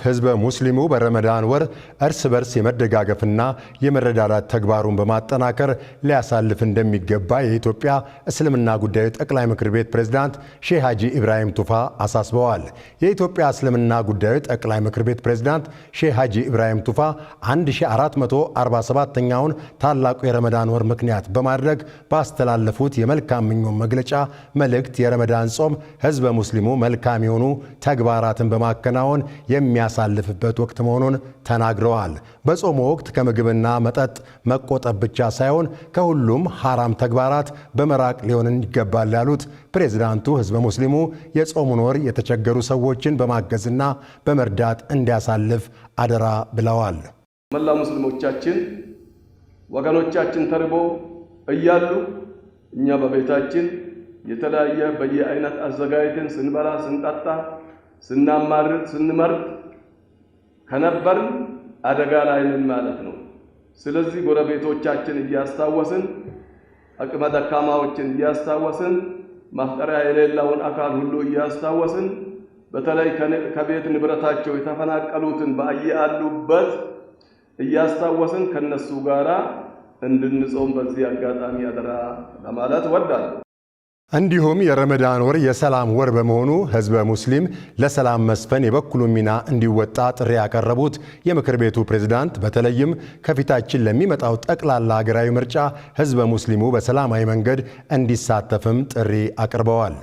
ህዝበ ሙስሊሙ በረመዳን ወር እርስ በርስ የመደጋገፍና የመረዳዳት ተግባሩን በማጠናከር ሊያሳልፍ እንደሚገባ የኢትዮጵያ እስልምና ጉዳዮች ጠቅላይ ምክር ቤት ፕሬዝዳንት ሼህ ሐጂ ኢብራሂም ቱፋ አሳስበዋል። የኢትዮጵያ እስልምና ጉዳዮች ጠቅላይ ምክር ቤት ፕሬዝዳንት ሼህ ሐጂ ኢብራሂም ቱፋ 1447ኛውን ታላቁ የረመዳን ወር ምክንያት በማድረግ ባስተላለፉት የመልካም ምኞት መግለጫ መልእክት የረመዳን ጾም ህዝበ ሙስሊሙ መልካም የሆኑ ተግባራትን በማከናወን የሚያሳልፍበት ወቅት መሆኑን ተናግረዋል። በጾሙ ወቅት ከምግብና መጠጥ መቆጠብ ብቻ ሳይሆን ከሁሉም ሐራም ተግባራት በመራቅ ሊሆን ይገባል ያሉት ፕሬዝዳንቱ ህዝበ ሙስሊሙ የጾሙን ወር የተቸገሩ ሰዎችን በማገዝና በመርዳት እንዲያሳልፍ አደራ ብለዋል። መላ ሙስሊሞቻችን ወገኖቻችን ተርቦ እያሉ እኛ በቤታችን የተለያየ በየአይነት አዘጋጅተን ስንበላ ስንጠጣ ስናማርጥ ስንመርጥ ከነበርን አደጋ ላይ ነን ማለት ነው። ስለዚህ ጎረቤቶቻችን እያስታወስን አቅመ ደካማዎችን እያስታወስን ማፍጠሪያ የሌለውን አካል ሁሉ እያስታወስን በተለይ ከቤት ንብረታቸው የተፈናቀሉትን በየአሉበት እያስታወስን ከነሱ ጋራ እንድንጾም በዚህ አጋጣሚ አደራ ለማለት ወዳለሁ። እንዲሁም የረመዳን ወር የሰላም ወር በመሆኑ ህዝበ ሙስሊም ለሰላም መስፈን የበኩሉን ሚና እንዲወጣ ጥሪ ያቀረቡት የምክር ቤቱ ፕሬዝዳንት በተለይም ከፊታችን ለሚመጣው ጠቅላላ ሀገራዊ ምርጫ ህዝበ ሙስሊሙ በሰላማዊ መንገድ እንዲሳተፍም ጥሪ አቅርበዋል።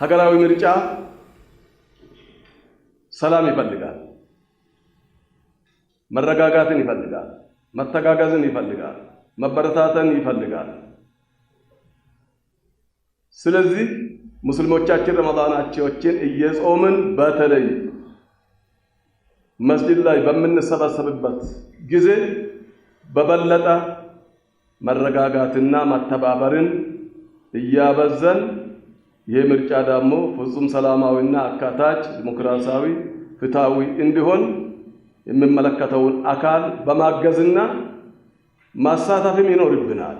ሀገራዊ ምርጫ ሰላም ይፈልጋል፣ መረጋጋትን ይፈልጋል፣ መተጋገዝን ይፈልጋል፣ መበረታተን ይፈልጋል። ስለዚህ ሙስሊሞቻችን ረመዳናቸውን እየጾምን በተለይ መስጂድ ላይ በምንሰበሰብበት ጊዜ በበለጠ መረጋጋትና መተባበርን እያበዘን ይህ ምርጫ ደግሞ ፍጹም ሰላማዊና አካታች ዲሞክራሲያዊ ፍትሃዊ እንዲሆን የሚመለከተውን አካል በማገዝና ማሳተፍም ይኖርብናል።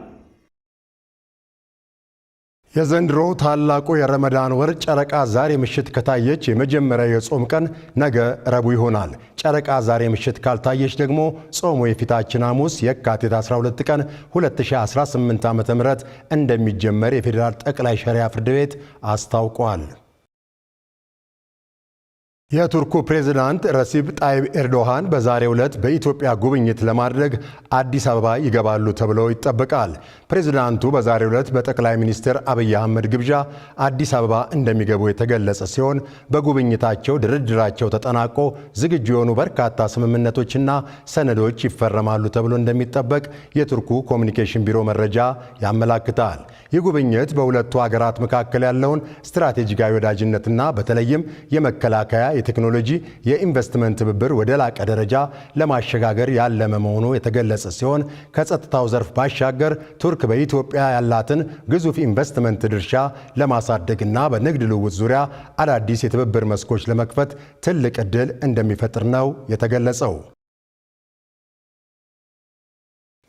የዘንድሮ ታላቁ የረመዳን ወር ጨረቃ ዛሬ ምሽት ከታየች የመጀመሪያው የጾም ቀን ነገ ረቡዕ ይሆናል። ጨረቃ ዛሬ ምሽት ካልታየች ደግሞ ጾሙ የፊታችን ሐሙስ የካቲት 12 ቀን 2018 ዓ.ም እንደሚጀመር የፌዴራል ጠቅላይ ሸሪዓ ፍርድ ቤት አስታውቋል። የቱርኩ ፕሬዝዳንት ረሲብ ጣይብ ኤርዶሃን በዛሬው ዕለት በኢትዮጵያ ጉብኝት ለማድረግ አዲስ አበባ ይገባሉ ተብሎ ይጠበቃል። ፕሬዝዳንቱ በዛሬው ዕለት በጠቅላይ ሚኒስትር አብይ አህመድ ግብዣ አዲስ አበባ እንደሚገቡ የተገለጸ ሲሆን በጉብኝታቸው ድርድራቸው ተጠናቆ ዝግጁ የሆኑ በርካታ ስምምነቶችና ሰነዶች ይፈረማሉ ተብሎ እንደሚጠበቅ የቱርኩ ኮሚኒኬሽን ቢሮ መረጃ ያመላክታል። ይህ ጉብኝት በሁለቱ ሀገራት መካከል ያለውን ስትራቴጂካዊ ወዳጅነትና በተለይም የመከላከያ የቴክኖሎጂ የኢንቨስትመንት ትብብር ወደ ላቀ ደረጃ ለማሸጋገር ያለመ መሆኑ የተገለጸ ሲሆን ከጸጥታው ዘርፍ ባሻገር ቱርክ በኢትዮጵያ ያላትን ግዙፍ ኢንቨስትመንት ድርሻ ለማሳደግና በንግድ ልውውጥ ዙሪያ አዳዲስ የትብብር መስኮች ለመክፈት ትልቅ ዕድል እንደሚፈጥር ነው የተገለጸው።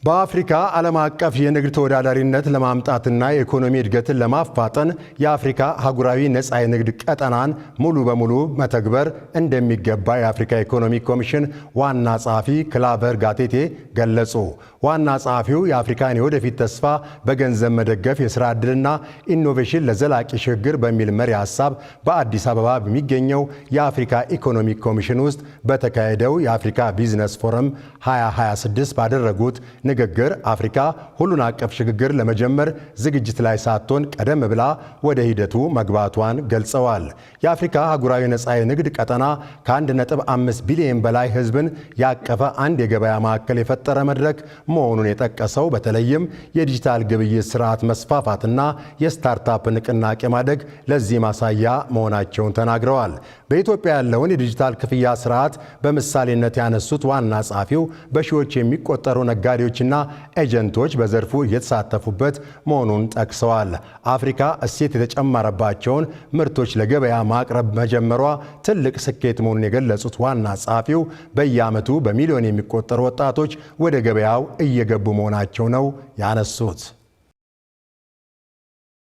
በአፍሪካ ዓለም አቀፍ የንግድ ተወዳዳሪነት ለማምጣትና የኢኮኖሚ እድገትን ለማፋጠን የአፍሪካ አህጉራዊ ነፃ የንግድ ቀጠናን ሙሉ በሙሉ መተግበር እንደሚገባ የአፍሪካ ኢኮኖሚ ኮሚሽን ዋና ጸሐፊ ክላቨር ጋቴቴ ገለጹ። ዋና ጸሐፊው የአፍሪካን የወደፊት ተስፋ በገንዘብ መደገፍ የሥራ ዕድልና ኢኖቬሽን ለዘላቂ ሽግግር በሚል መሪ ሐሳብ በአዲስ አበባ በሚገኘው የአፍሪካ ኢኮኖሚ ኮሚሽን ውስጥ በተካሄደው የአፍሪካ ቢዝነስ ፎረም 2026 ባደረጉት ንግግር አፍሪካ ሁሉን አቀፍ ሽግግር ለመጀመር ዝግጅት ላይ ሳትሆን ቀደም ብላ ወደ ሂደቱ መግባቷን ገልጸዋል። የአፍሪካ አህጉራዊ ነፃ የንግድ ቀጠና ከ1.5 ቢሊዮን በላይ ሕዝብን ያቀፈ አንድ የገበያ ማዕከል የፈጠረ መድረክ መሆኑን የጠቀሰው በተለይም የዲጂታል ግብይት ስርዓት መስፋፋትና የስታርታፕ ንቅናቄ ማደግ ለዚህ ማሳያ መሆናቸውን ተናግረዋል። በኢትዮጵያ ያለውን የዲጂታል ክፍያ ስርዓት በምሳሌነት ያነሱት ዋና ጸሐፊው በሺዎች የሚቆጠሩ ነጋዴዎችና ኤጀንቶች በዘርፉ እየተሳተፉበት መሆኑን ጠቅሰዋል። አፍሪካ እሴት የተጨመረባቸውን ምርቶች ለገበያ ማቅረብ መጀመሯ ትልቅ ስኬት መሆኑን የገለጹት ዋና ጸሐፊው በየዓመቱ በሚሊዮን የሚቆጠሩ ወጣቶች ወደ ገበያው እየገቡ መሆናቸው ነው ያነሱት።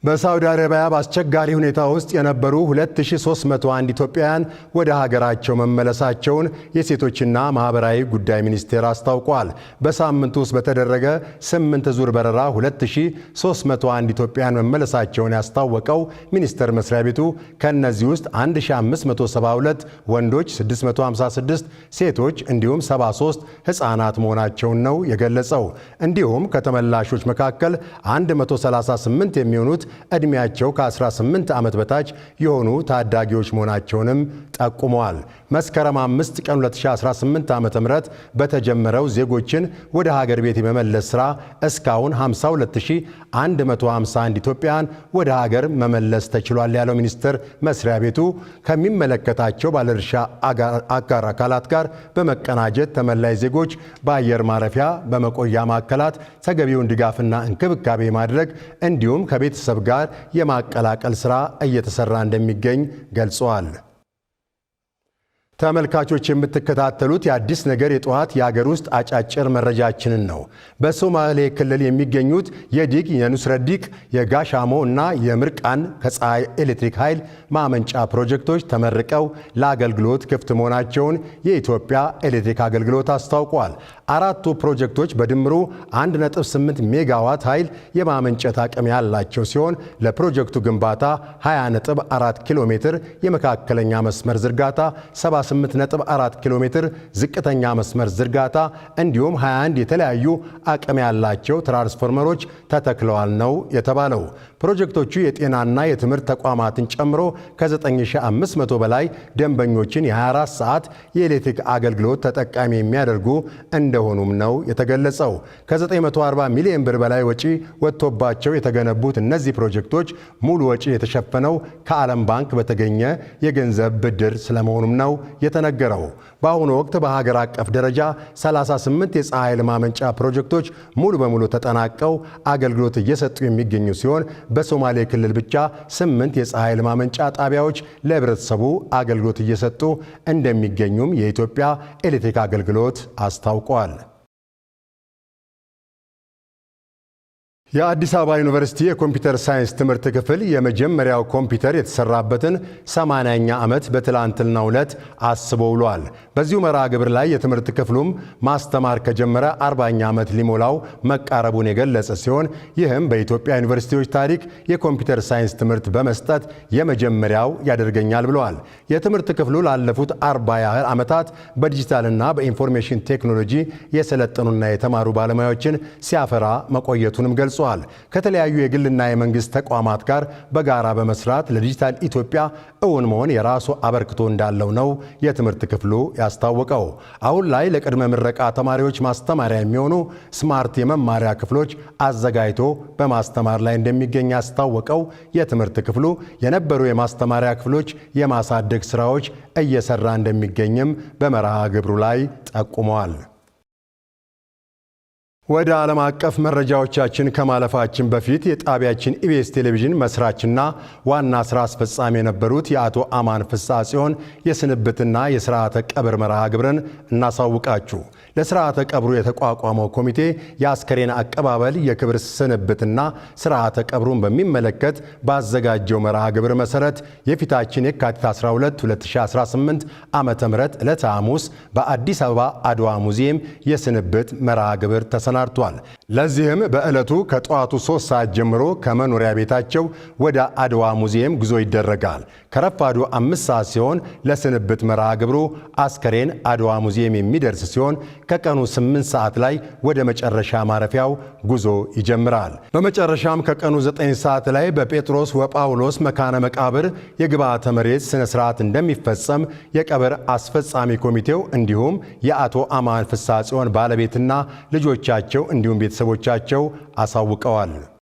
በሳውዲ አረቢያ በአስቸጋሪ ሁኔታ ውስጥ የነበሩ 2301 ኢትዮጵያውያን ወደ ሀገራቸው መመለሳቸውን የሴቶችና ማህበራዊ ጉዳይ ሚኒስቴር አስታውቋል። በሳምንቱ ውስጥ በተደረገ 8 ዙር በረራ 2301 ኢትዮጵያውያን መመለሳቸውን ያስታወቀው ሚኒስቴር መስሪያ ቤቱ ከእነዚህ ውስጥ 1572 ወንዶች፣ 656 ሴቶች እንዲሁም 73 ሕፃናት መሆናቸውን ነው የገለጸው። እንዲሁም ከተመላሾች መካከል 138 የሚሆኑት ዕድሜያቸው ከ18 ዓመት በታች የሆኑ ታዳጊዎች መሆናቸውንም ጠቁመዋል። መስከረም 5 ቀን 2018 ዓ.ም በተጀመረው ዜጎችን ወደ ሀገር ቤት የመመለስ ሥራ እስካሁን 52151 ኢትዮጵያውያን ወደ ሀገር መመለስ ተችሏል ያለው ሚኒስቴር መስሪያ ቤቱ ከሚመለከታቸው ባለድርሻ አጋር አካላት ጋር በመቀናጀት ተመላሽ ዜጎች በአየር ማረፊያ፣ በመቆያ ማዕከላት ተገቢውን ድጋፍና እንክብካቤ ማድረግ እንዲሁም ከቤተሰብ ጋር የማቀላቀል ሥራ እየተሰራ እንደሚገኝ ገልጸዋል። ተመልካቾች የምትከታተሉት የአዲስ ነገር የጠዋት የአገር ውስጥ አጫጭር መረጃችንን ነው። በሶማሌ ክልል የሚገኙት የዲግ፣ የኑስረዲቅ፣ የጋሻሞ እና የምርቃን ከፀሐይ ኤሌክትሪክ ኃይል ማመንጫ ፕሮጀክቶች ተመርቀው ለአገልግሎት ክፍት መሆናቸውን የኢትዮጵያ ኤሌክትሪክ አገልግሎት አስታውቋል። አራቱ ፕሮጀክቶች በድምሩ 1.8 ሜጋዋት ኃይል የማመንጨት አቅም ያላቸው ሲሆን ለፕሮጀክቱ ግንባታ 20.4 ኪሎ ሜትር የመካከለኛ መስመር ዝርጋታ፣ 78.4 ኪሎ ሜትር ዝቅተኛ መስመር ዝርጋታ እንዲሁም 21 የተለያዩ አቅም ያላቸው ትራንስፎርመሮች ተተክለዋል ነው የተባለው። ፕሮጀክቶቹ የጤናና የትምህርት ተቋማትን ጨምሮ ከ9500 በላይ ደንበኞችን የ24 ሰዓት የኤሌክትሪክ አገልግሎት ተጠቃሚ የሚያደርጉ እንደሆኑም ነው የተገለጸው። ከ940 ሚሊዮን ብር በላይ ወጪ ወጥቶባቸው የተገነቡት እነዚህ ፕሮጀክቶች ሙሉ ወጪ የተሸፈነው ከዓለም ባንክ በተገኘ የገንዘብ ብድር ስለመሆኑም ነው የተነገረው። በአሁኑ ወቅት በሀገር አቀፍ ደረጃ 38 የፀሐይ ኃይል ማመንጫ ፕሮጀክቶች ሙሉ በሙሉ ተጠናቀው አገልግሎት እየሰጡ የሚገኙ ሲሆን በሶማሌ ክልል ብቻ 8 የፀሐይ ኃይል ማመንጫ ጣቢያዎች ለህብረተሰቡ አገልግሎት እየሰጡ እንደሚገኙም የኢትዮጵያ ኤሌክትሪክ አገልግሎት አስታውቋል። የአዲስ አበባ ዩኒቨርሲቲ የኮምፒውተር ሳይንስ ትምህርት ክፍል የመጀመሪያው ኮምፒውተር የተሰራበትን 80ኛ ዓመት በትላንትናው ዕለት አስቦ ውሏል። በዚሁ መርሃ ግብር ላይ የትምህርት ክፍሉም ማስተማር ከጀመረ 40ኛ ዓመት ሊሞላው መቃረቡን የገለጸ ሲሆን ይህም በኢትዮጵያ ዩኒቨርሲቲዎች ታሪክ የኮምፒውተር ሳይንስ ትምህርት በመስጠት የመጀመሪያው ያደርገኛል ብለዋል። የትምህርት ክፍሉ ላለፉት 40 ያህል ዓመታት በዲጂታልና በኢንፎርሜሽን ቴክኖሎጂ የሰለጠኑና የተማሩ ባለሙያዎችን ሲያፈራ መቆየቱንም ገልጿል። ከተለያዩ የግልና የመንግስት ተቋማት ጋር በጋራ በመስራት ለዲጂታል ኢትዮጵያ እውን መሆን የራሱ አበርክቶ እንዳለው ነው የትምህርት ክፍሉ ያስታወቀው። አሁን ላይ ለቅድመ ምረቃ ተማሪዎች ማስተማሪያ የሚሆኑ ስማርት የመማሪያ ክፍሎች አዘጋጅቶ በማስተማር ላይ እንደሚገኝ ያስታወቀው የትምህርት ክፍሉ የነበሩ የማስተማሪያ ክፍሎች የማሳደግ ስራዎች እየሰራ እንደሚገኝም በመርሃ ግብሩ ላይ ጠቁመዋል። ወደ ዓለም አቀፍ መረጃዎቻችን ከማለፋችን በፊት የጣቢያችን ኢቢኤስ ቴሌቪዥን መስራችና ዋና ስራ አስፈጻሚ የነበሩት የአቶ አማን ፍስሐ ጽዮን የስንብትና የሥርዓተ ቀብር መርሃ ግብርን እናሳውቃችሁ። ለሥርዓተ ቀብሩ የተቋቋመው ኮሚቴ የአስከሬን አቀባበል፣ የክብር ስንብትና ሥርዓተ ቀብሩን በሚመለከት ባዘጋጀው መርሃ ግብር መሠረት የፊታችን የካቲት 12 2018 ዓ.ም ዕለተ ሐሙስ በአዲስ አበባ አድዋ ሙዚየም የስንብት መርሃ ግብር ተሰናድቷል። ለዚህም በዕለቱ ከጠዋቱ 3 ሰዓት ጀምሮ ከመኖሪያ ቤታቸው ወደ አድዋ ሙዚየም ጉዞ ይደረጋል። ከረፋዱ 5 ሰዓት ሲሆን ለስንብት መርሃ ግብሩ አስከሬን አድዋ ሙዚየም የሚደርስ ሲሆን ከቀኑ 8 ሰዓት ላይ ወደ መጨረሻ ማረፊያው ጉዞ ይጀምራል። በመጨረሻም ከቀኑ 9 ሰዓት ላይ በጴጥሮስ ወጳውሎስ መካነ መቃብር የግብዓተ መሬት ስነ ስርዓት እንደሚፈጸም የቀብር አስፈጻሚ ኮሚቴው እንዲሁም የአቶ አማን ፍስሐ ጽዮን ባለቤትና ልጆቻቸው እንዲሁም ቤተሰቦቻቸው አሳውቀዋል።